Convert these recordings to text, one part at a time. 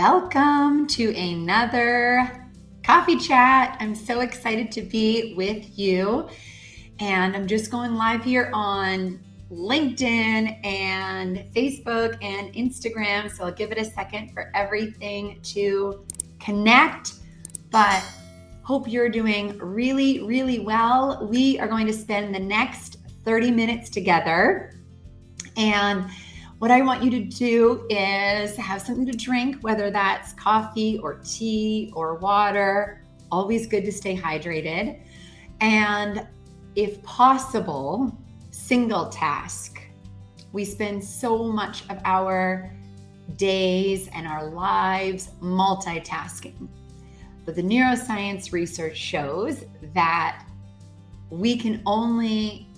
Welcome to another coffee chat. I'm so excited to be with you. And I'm just going live here on LinkedIn and Facebook and Instagram. So I'll give it a second for everything to connect. But hope you're doing really, really well. We are going to spend the next 30 minutes together. And what I want you to do is have something to drink, whether that's coffee or tea or water. Always good to stay hydrated. And if possible, single task. We spend so much of our days and our lives multitasking. But the neuroscience research shows that we can only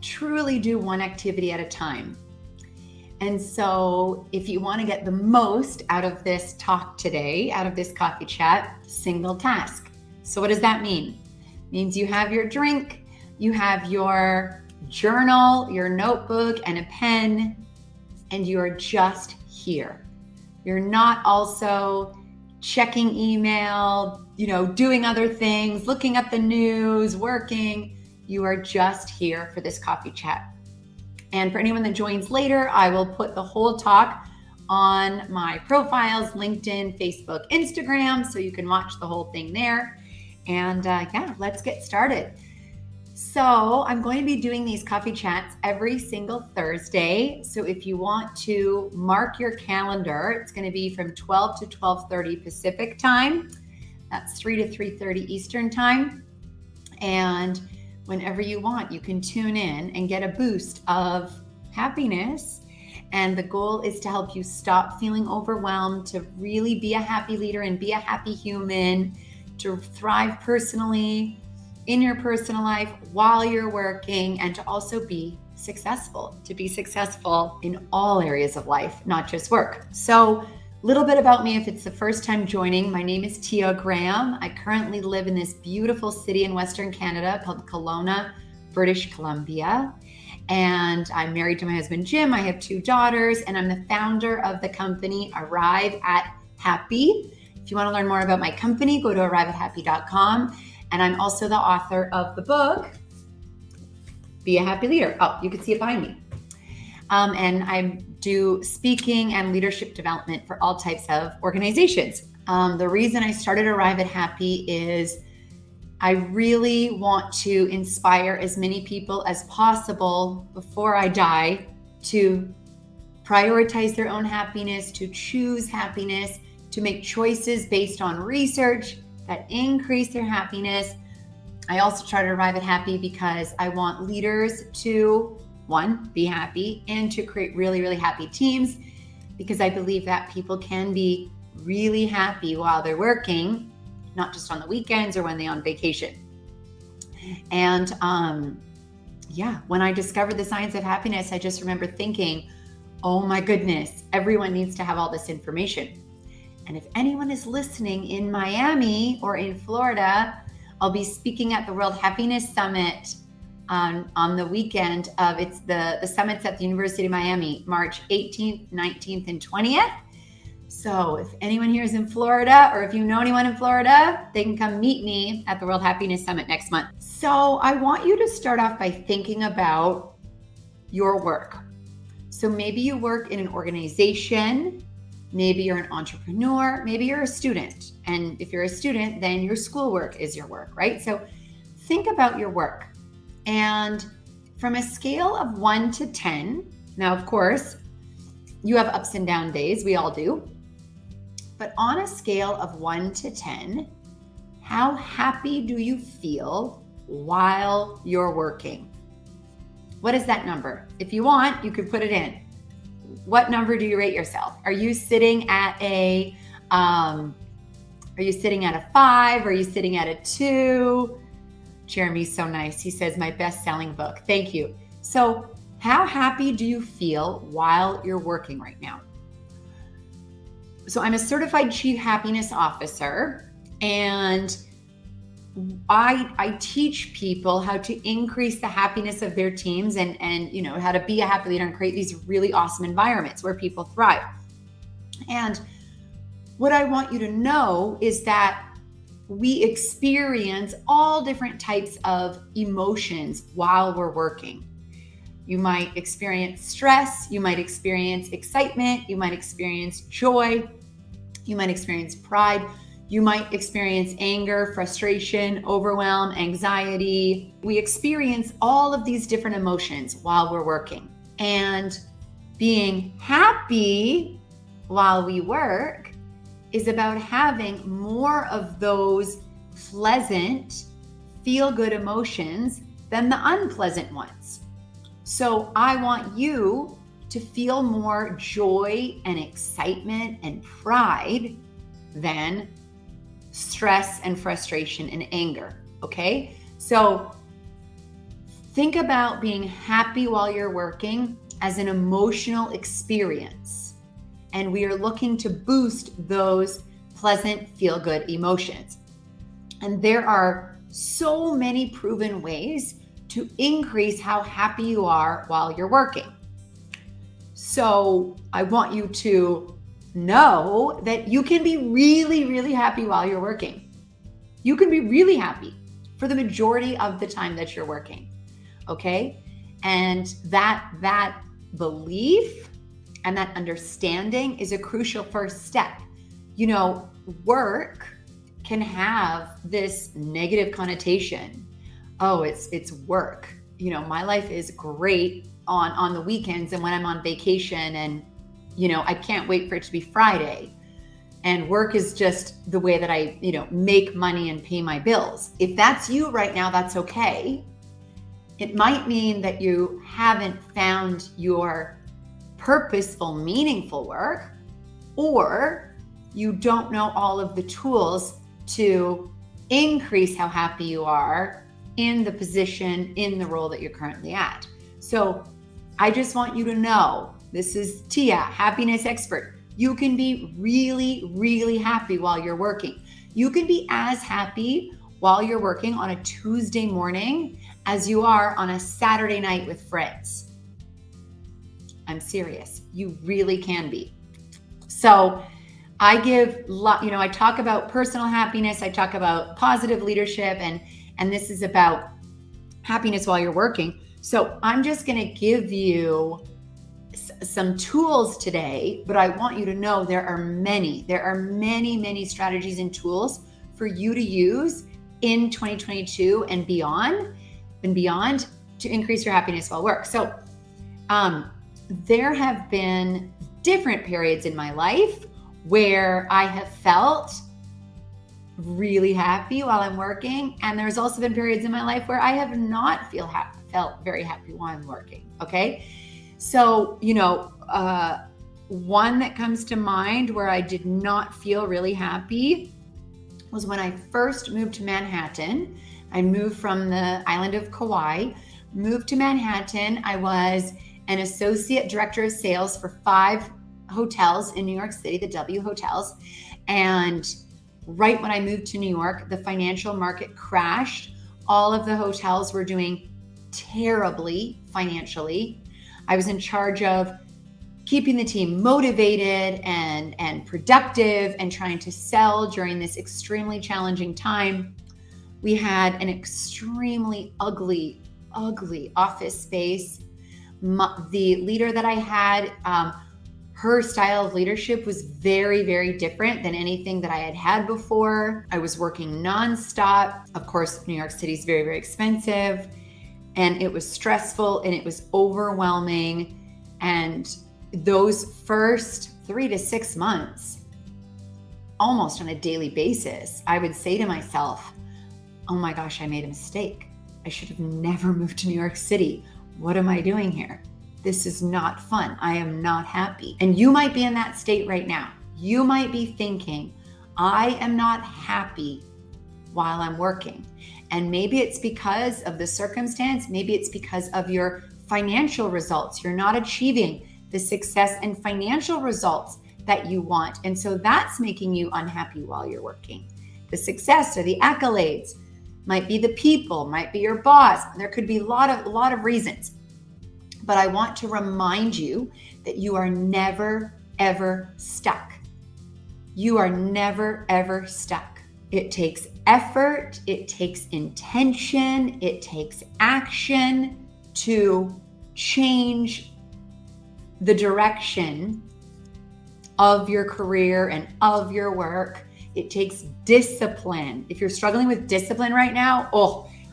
truly do one activity at a time. And so if you want to get the most out of this talk today, out of this coffee chat, single task. So what does that mean? It means you have your drink, you have your journal, your notebook, and a pen, and you are just here. You're not also checking email, doing other things, looking at the news, working. You are just here for this coffee chat. And for anyone that joins later, I will put the whole talk on my profiles, LinkedIn, Facebook, Instagram, so you can watch the whole thing there. And let's get started. So I'm going to be doing these coffee chats every single Thursday. So if you want to mark your calendar, it's going to be from 12 to 12:30 Pacific time. That's 3 to 3:30 Eastern time. And whenever you want, you can tune in and get a boost of happiness. And the goal is to help you stop feeling overwhelmed, to really be a happy leader and be a happy human, to thrive personally in your personal life while you're working, and to also be successful, in all areas of life, not just work. So a little bit about me, if it's the first time joining. My name is Tia Graham. I currently live in this beautiful city in Western Canada called Kelowna, British Columbia. And I'm married to my husband, Jim. I have 2 daughters, and I'm the founder of the company Arrive at Happy. If you want to learn more about my company, go to arriveathappy.com. And I'm also the author of the book, Be a Happy Leader. Oh, you can see it behind me. And I do speaking and leadership development for all types of organizations. The reason I started Arrive at Happy is I really want to inspire as many people as possible before I die to prioritize their own happiness, to choose happiness, to make choices based on research that increase their happiness. I also try to Arrive at Happy because I want leaders to, 1, be happy, and to create really, really happy teams, because I believe that people can be really happy while they're working, not just on the weekends or when they're on vacation. And when I discovered the science of happiness, I just remember thinking, oh my goodness, everyone needs to have all this information. And if anyone is listening in Miami or in Florida, I'll be speaking at the World Happiness Summit on the weekend of the summit's at the University of Miami, March 18th, 19th, and 20th. So if anyone here is in Florida, or if you know anyone in Florida, they can come meet me at the World Happiness Summit next month. So I want you to start off by thinking about your work. So maybe you work in an organization, maybe you're an entrepreneur, maybe you're a student. And if you're a student, then your schoolwork is your work, right? So think about your work. And from a scale of 1 to 10, now, of course, you have ups and down days, we all do. But on a scale of 1 to 10, how happy do you feel while you're working? What is that number? If you want, you could put it in. What number do you rate yourself? Are you sitting at a 5? Are you sitting at a 2? Jeremy's so nice. He says, my best-selling book. Thank you. So how happy do you feel while you're working right now? So I'm a certified chief happiness officer, and I teach people how to increase the happiness of their teams and how to be a happy leader and create these really awesome environments where people thrive. And what I want you to know is that we experience all different types of emotions while we're working. You might experience stress, you might experience excitement, you might experience joy, you might experience pride, you might experience anger, frustration, overwhelm, anxiety. We experience all of these different emotions while we're working. And being happy while we work is about having more of those pleasant, feel-good emotions than the unpleasant ones. So I want you to feel more joy and excitement and pride than stress and frustration and anger, okay? So think about being happy while you're working as an emotional experience. And we are looking to boost those pleasant, feel-good emotions. And there are so many proven ways to increase how happy you are while you're working. So I want you to know that you can be really, really happy while you're working. You can be really happy for the majority of the time that you're working, okay? And that belief and that understanding is a crucial first step. You know, work can have this negative connotation. Oh, it's work. You know, my life is great on the weekends and when I'm on vacation, and you know, I can't wait for it to be Friday. And work is just the way that I, make money and pay my bills. If that's you right now, that's okay. It might mean that you haven't found your purposeful, meaningful work, or you don't know all of the tools to increase how happy you are in the position, in the role that you're currently at. So I just want you to know, this is Tia, happiness expert. You can be really, really happy while you're working. You can be as happy while you're working on a Tuesday morning as you are on a Saturday night with friends. I'm serious. You really can be. So I I talk about personal happiness. I talk about positive leadership, and this is about happiness while you're working. So I'm just going to give you some tools today, but I want you to know there are many, many strategies and tools for you to use in 2022 and beyond to increase your happiness while work. So there have been different periods in my life where I have felt really happy while I'm working. And there's also been periods in my life where I have not felt very happy while I'm working. Okay. So, one that comes to mind where I did not feel really happy was when I first moved to Manhattan. I moved from the island of Kauai, moved to Manhattan. I was an associate director of sales for 5 hotels in New York City, the W hotels. And right when I moved to New York, the financial market crashed. All of the hotels were doing terribly financially. I was in charge of keeping the team motivated and productive and trying to sell during this extremely challenging time. We had an extremely ugly office space. The leader that I had, her style of leadership was very, very different than anything that I had had before. I was working nonstop. Of course, New York City is very, very expensive. And it was stressful and it was overwhelming. And those first 3 to 6 months, almost on a daily basis, I would say to myself, oh my gosh, I made a mistake. I should have never moved to New York City. What am I doing here? This is not fun. I am not happy. And you might be in that state right now. You might be thinking, I am not happy while I'm working. And maybe it's because of the circumstance. Maybe it's because of your financial results. You're not achieving the success and financial results that you want. And so that's making you unhappy while you're working. The success or the accolades might be the people, might be your boss. There could be a lot of reasons. But I want to remind you that you are never, ever stuck. you are never, ever stuck. It takes effort, it takes intention, it takes action to change the direction of your career and of your work. It takes discipline. If you're struggling with discipline right now,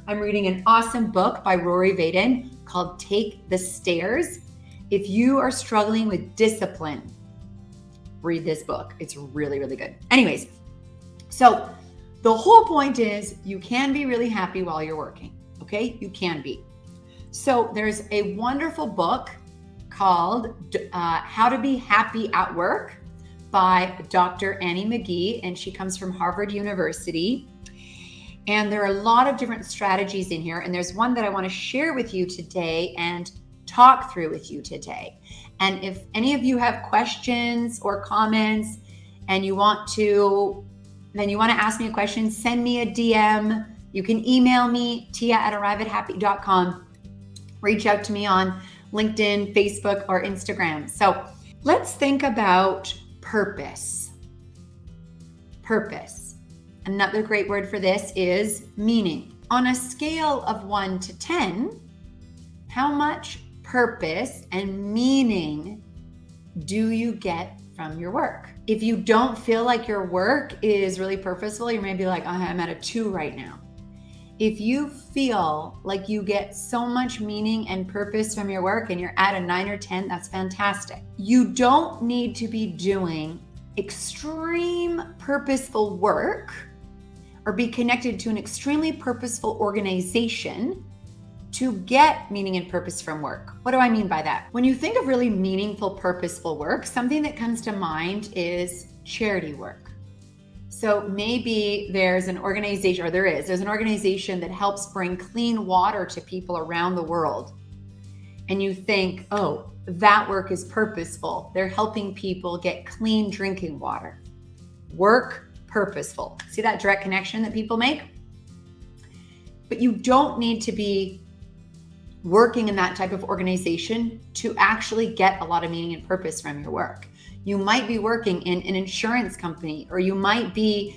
I'm reading an awesome book by Rory Vaden called Take the Stairs. If you are struggling with discipline, read this book. It's really, really good. Anyways, so the whole point is you can be really happy while you're working, okay? You can be. So there's a wonderful book called How to Be Happy at Work by Dr. Annie McGee, and she comes from Harvard University. And there are a lot of different strategies in here, and there's one that I want to share with you today and talk through with you today. And if any of you have questions or comments and you want to ask me a question, send me a DM. You can email me, tia@arriveathappy.com. Reach out to me on LinkedIn, Facebook, or Instagram. So let's think about purpose. Purpose. Another great word for this is meaning. On a scale of 1 to 10, how much purpose and meaning do you get from your work? If you don't feel like your work is really purposeful, you may be like, I'm at a 2 right now. If you feel like you get so much meaning and purpose from your work and you're at a 9 or 10, that's fantastic. You don't need to be doing extreme purposeful work or be connected to an extremely purposeful organization to get meaning and purpose from work. What do I mean by that? When you think of really meaningful, purposeful work, something that comes to mind is charity work. So maybe there's an organization, or there's an organization that helps bring clean water to people around the world. And you think, that work is purposeful. They're helping people get clean drinking water. Work, purposeful. See that direct connection that people make? But you don't need to be working in that type of organization to actually get a lot of meaning and purpose from your work. You might be working in an insurance company, or you might be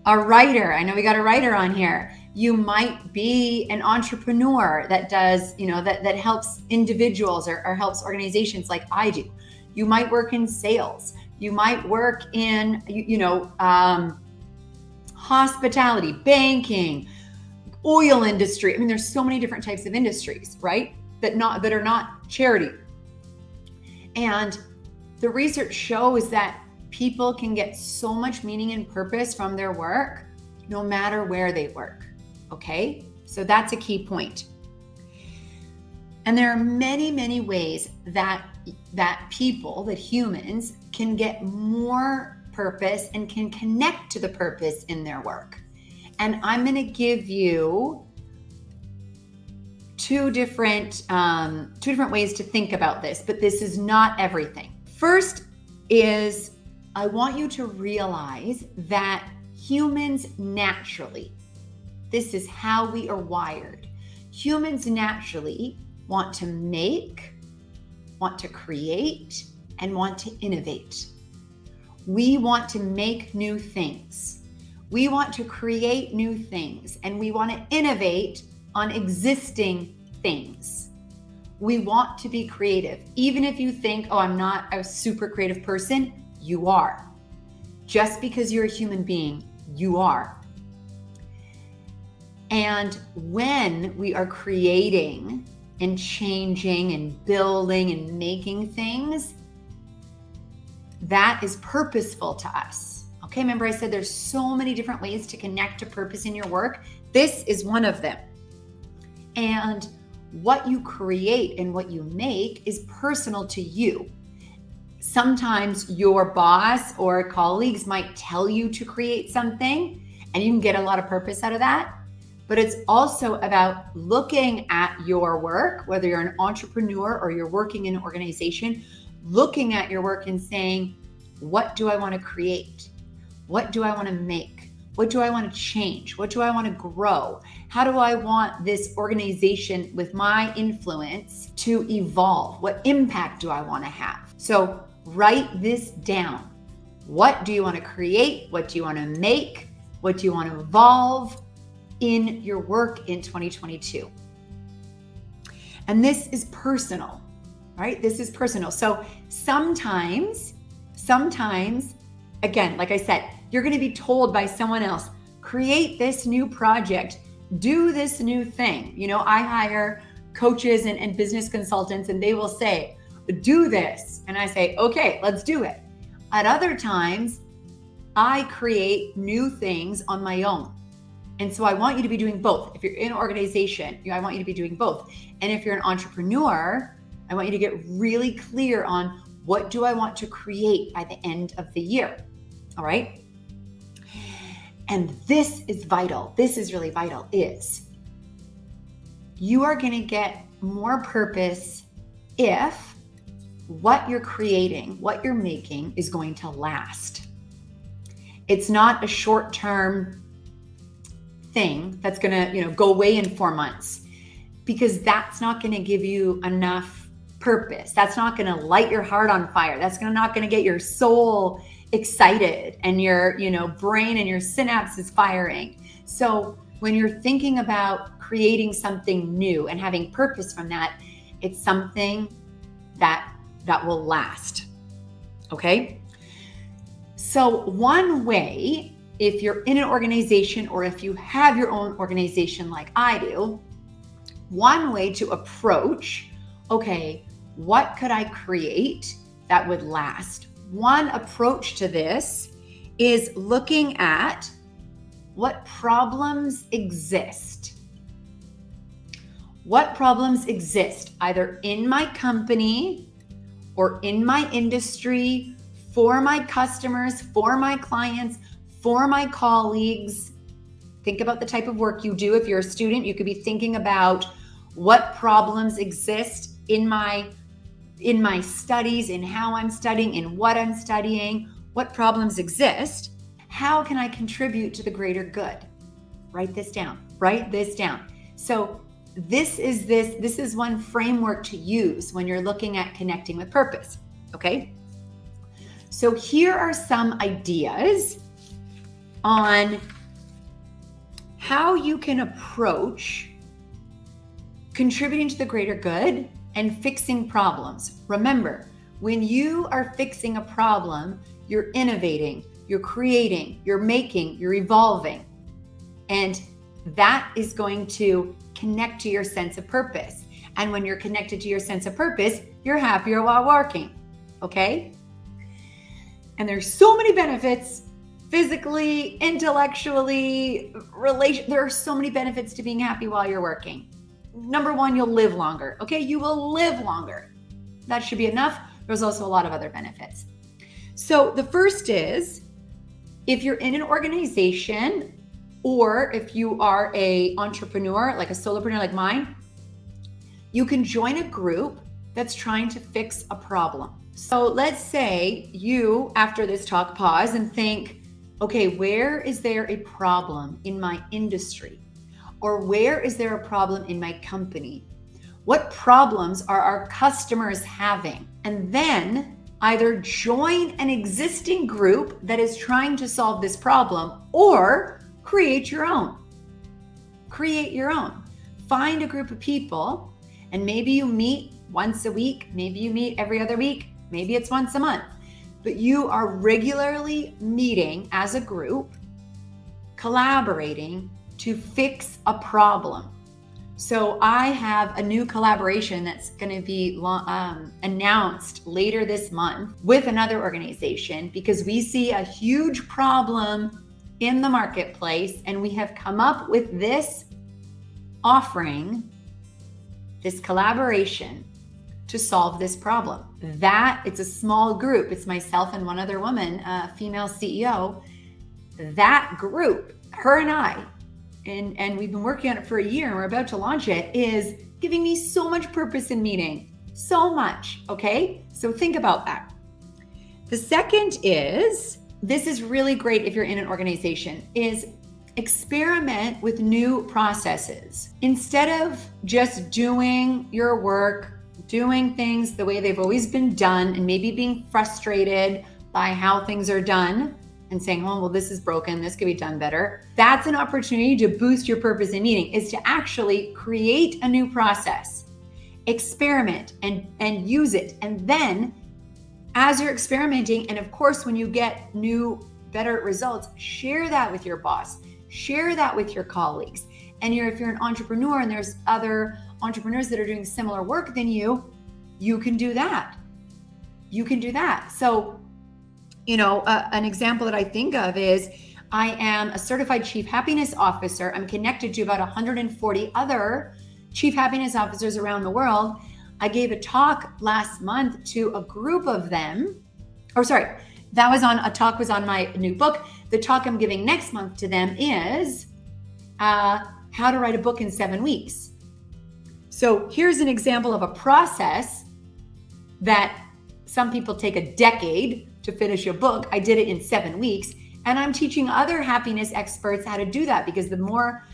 a writer. I know we got a writer on here. You might be an entrepreneur that does, that helps individuals or helps organizations like I do. You might work in sales. You might work in, hospitality, banking, oil industry. I mean, there's so many different types of industries, right? That are not charity. And the research shows that people can get so much meaning and purpose from their work, no matter where they work. Okay? So that's a key point. And there are many, many ways that humans can get more purpose and can connect to the purpose in their work. And I'm going to give you two different ways to think about this, but this is not everything. First is I want you to realize that humans naturally, this is how we are wired. Humans naturally want to make, want to create, and want to innovate. We want to make new things. We want to create new things, and we want to innovate on existing things. We want to be creative. Even if you think, I'm not a super creative person, you are. Just because you're a human being, you are. And when we are creating and changing and building and making things, that is purposeful to us. Okay, remember I said there's so many different ways to connect to purpose in your work. This is one of them. And what you create and what you make is personal to you. Sometimes your boss or colleagues might tell you to create something and you can get a lot of purpose out of that. But it's also about looking at your work, whether you're an entrepreneur or you're working in an organization, looking at your work and saying, what do I want to create? What do I want to make? What do I want to change? What do I want to grow? How do I want this organization with my influence to evolve? What impact do I want to have? So write this down. What do you want to create? What do you want to make? What do you want to evolve in your work in 2022? And this is personal, right? This is personal. So sometimes, again, like I said, you're going to be told by someone else, create this new project, do this new thing. You know, I hire coaches and business consultants, and they will say, do this. And I say, okay, let's do it. At other times, I create new things on my own. And so I want you to be doing both. If you're in an organization, I want you to be doing both. And if you're an entrepreneur, I want you to get really clear on what do I want to create by the end of the year. All right. And this is vital. This is really vital, is you are going to get more purpose if what you're creating, what you're making is going to last. It's not a short-term thing that's going to, go away in 4 months, because that's not going to give you enough purpose. That's not going to light your heart on fire. That's not going to get your soul excited and your, brain and your synapses firing. So when you're thinking about creating something new and having purpose from that, it's something that will last. Okay? So one way, if you're in an organization or if you have your own organization like I do, one way to approach, okay, what could I create that would last? One approach to this is looking at what problems exist. What problems exist either in my company or in my industry, for my customers, for my clients, for my colleagues. Think about the type of work you do. If you're a student, you could be thinking about what problems exist in my studies, in how I'm studying, in what I'm studying, what problems exist. How can I contribute to the greater good? Write this down. So this is one framework to use when you're looking at connecting with purpose. Okay. So here are some ideas on how you can approach contributing to the greater good and fixing problems. Remember, when you are fixing a problem, you're innovating, you're creating, you're making, you're evolving. And that is going to connect to your sense of purpose. And when you're connected to your sense of purpose, you're happier while working. Okay? And there's so many benefits, physically, intellectually, there are so many benefits to being happy while you're working. Number one, you'll live longer. Okay, you will live longer. That should be enough. There's also a lot of other benefits. So the first is, if you're in an organization or if you are an entrepreneur, like a solopreneur like mine, you can join a group that's trying to fix a problem. So let's say you, after this talk, pause and think, okay, where is there a problem in my industry? Or where is there a problem in my company? What problems are our customers having? And then either join an existing group that is trying to solve this problem or create your own. Create your own. Find a group of people, and maybe you meet once a week, maybe you meet every other week, maybe it's once a month, but you are regularly meeting as a group, collaborating to fix a problem. So I have a new collaboration that's going to be announced later this month with another organization, because we see a huge problem in the marketplace, and we have come up with this offering, this collaboration to solve this problem. It's a small group. It's myself and one other woman, a female CEO. That group, her and I, and we've been working on it for a year and we're about to launch it, is giving me so much purpose in meeting. So much, okay? So think about that. The second is, this is really great if you're in an organization, is experiment with new processes. Instead of just doing your work, doing things the way they've always been done and maybe being frustrated by how things are done and saying, oh, well, this is broken, this could be done better. That's an opportunity to boost your purpose and meaning, is to actually create a new process, experiment and use it. And then as you're experimenting, and of course, when you get new, better results, share that with your boss, share that with your colleagues. And if you're an entrepreneur and there's other entrepreneurs that are doing similar work than you can do that. You can do that. So, an example that I think of is I am a certified chief happiness officer. I'm connected to about 140 other chief happiness officers around the world. I gave a talk last month to a group of them. A talk was on my new book. The talk I'm giving next month to them is how to write a book in 7 weeks. So here's an example of a process that some people take a decade to finish a book. I did it in 7 weeks, and I'm teaching other happiness experts how to do that, because the more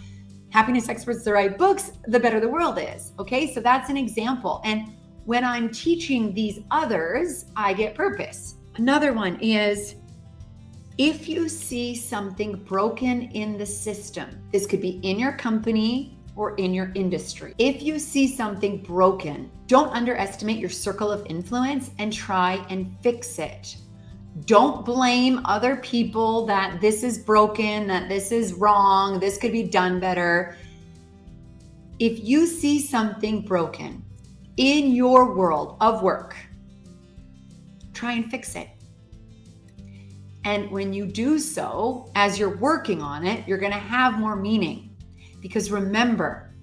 happiness experts that write books, the better the world is. Okay, so that's an example. And when I'm teaching these others, I get purpose. Another one is, if you see something broken in the system, this could be in your company or in your industry. If you see something broken, don't underestimate your circle of influence and try and fix it. Don't blame other people that this is broken, that this is wrong, this could be done better. If you see something broken in your world of work, try and fix it. And when you do so, as you're working on it, you're going to have more meaning. Because remember,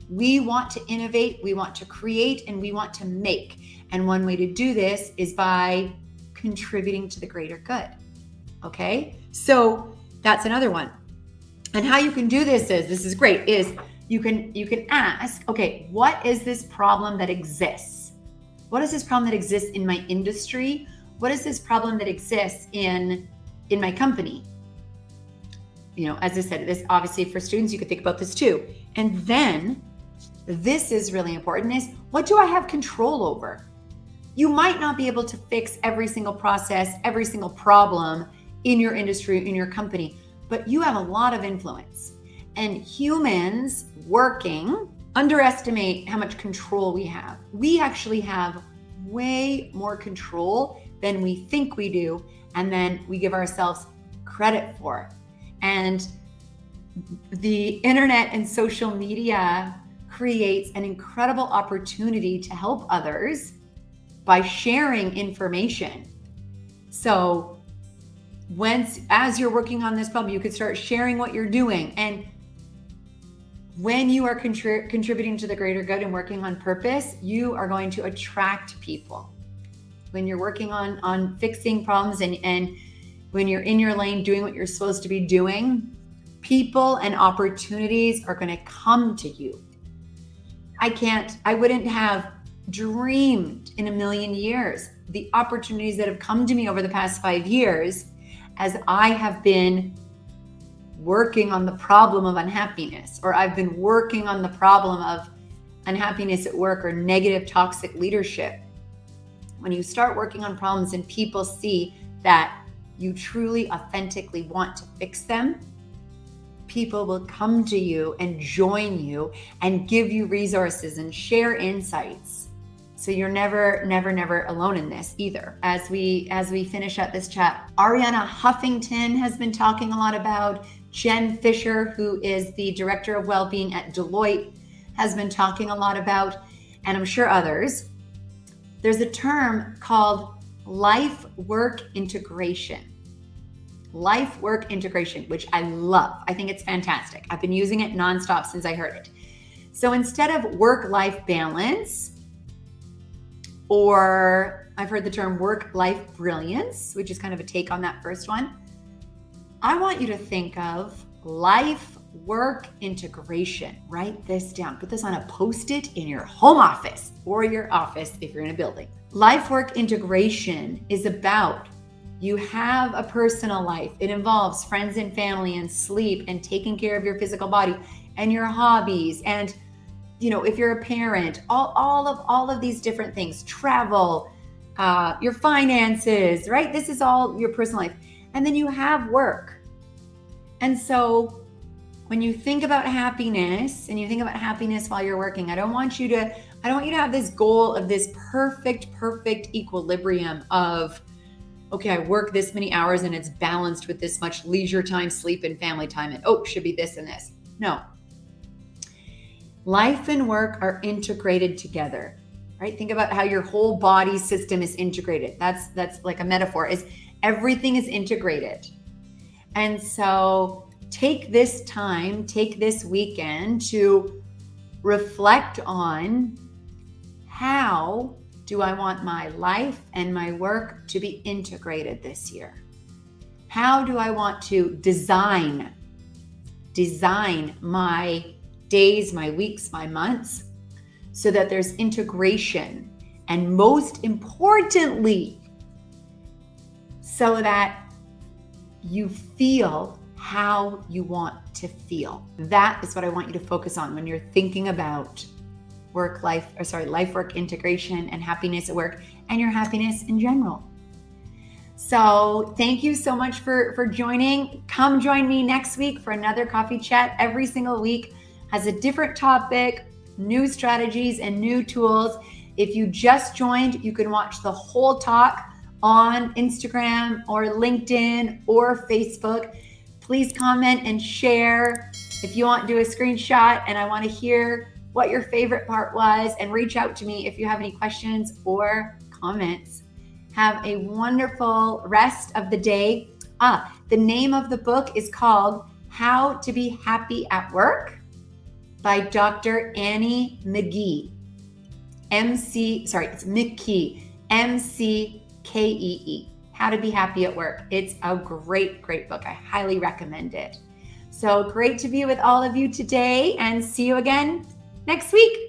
we want to innovate, we want to create, and we want to make. And one way to do this is by contributing to the greater good. Okay? So that's another one. And how you can do this is great, is you can ask, okay, what is this problem that exists? What is this problem that exists in my industry? What is this problem that exists in my company? As I said, this obviously for students, you could think about this too. And then this is really important, is what do I have control over? You might not be able to fix every single process, every single problem in your industry, in your company, but you have a lot of influence. And humans working underestimate how much control we have. We actually have way more control than we think we do, and then we give ourselves credit for. And the internet and social media creates an incredible opportunity to help others by sharing information. So as you're working on this problem, you could start sharing what you're doing. And when you are contributing to the greater good and working on purpose, you are going to attract people. When you're working on fixing problems and when you're in your lane doing what you're supposed to be doing, people and opportunities are going to come to you. I wouldn't have dreamed in a million years the opportunities that have come to me over the past 5 years as I have been working on the problem of unhappiness, or I've been working on the problem of unhappiness at work or negative toxic leadership. When you start working on problems and people see that you truly authentically want to fix them, people will come to you and join you and give you resources and share insights. So you're never alone in this either. As we finish up this chat, Ariana Huffington has been talking a lot about. Jen Fisher, who is the Director of Wellbeing at Deloitte, has been talking a lot about, and I'm sure others. There's a term called life-work integration. Life-work integration, which I love. I think it's fantastic. I've been using it nonstop since I heard it. So instead of work-life balance, or I've heard the term work-life brilliance, which is kind of a take on that first one, I want you to think of life-work integration. Write this down. Put this on a Post-it in your home office or your office if you're in a building. Life-work integration is about, you have a personal life. It involves friends and family and sleep and taking care of your physical body and your hobbies. And, if you're a parent, all of these different things, travel, your finances, right? This is all your personal life. And then you have work. And so when you think about happiness and you think about happiness while you're working, I don't want you to have this goal of this perfect equilibrium of, okay, I work this many hours and it's balanced with this much leisure time, sleep, and family time, and should be this and this. No. Life and work are integrated together, right? Think about how your whole body system is integrated. That's like a metaphor, is everything is integrated. And so take this time, take this weekend to reflect on, how do I want my life and my work to be integrated this year? How do I want to design my days, my weeks, my months, so that there's integration, and most importantly, so that you feel how you want to feel. That is what I want you to focus on when you're thinking about life work integration and happiness at work, and your happiness in general. So thank you so much for joining. Come join me next week for another coffee chat. Every single week has a different topic, new strategies, and new tools. If you just joined, you can watch the whole talk on Instagram or LinkedIn or Facebook. Please comment and share. If you want to do a screenshot, and I want to hear what your favorite part was, and reach out to me if you have any questions or comments. Have a wonderful rest of the day. The name of the book is called How to Be Happy at Work by Dr. Annie McKee. It's McKee, McKee. How to Be Happy at Work. It's a great book. I highly recommend it. So great to be with all of you today, and see you again next week.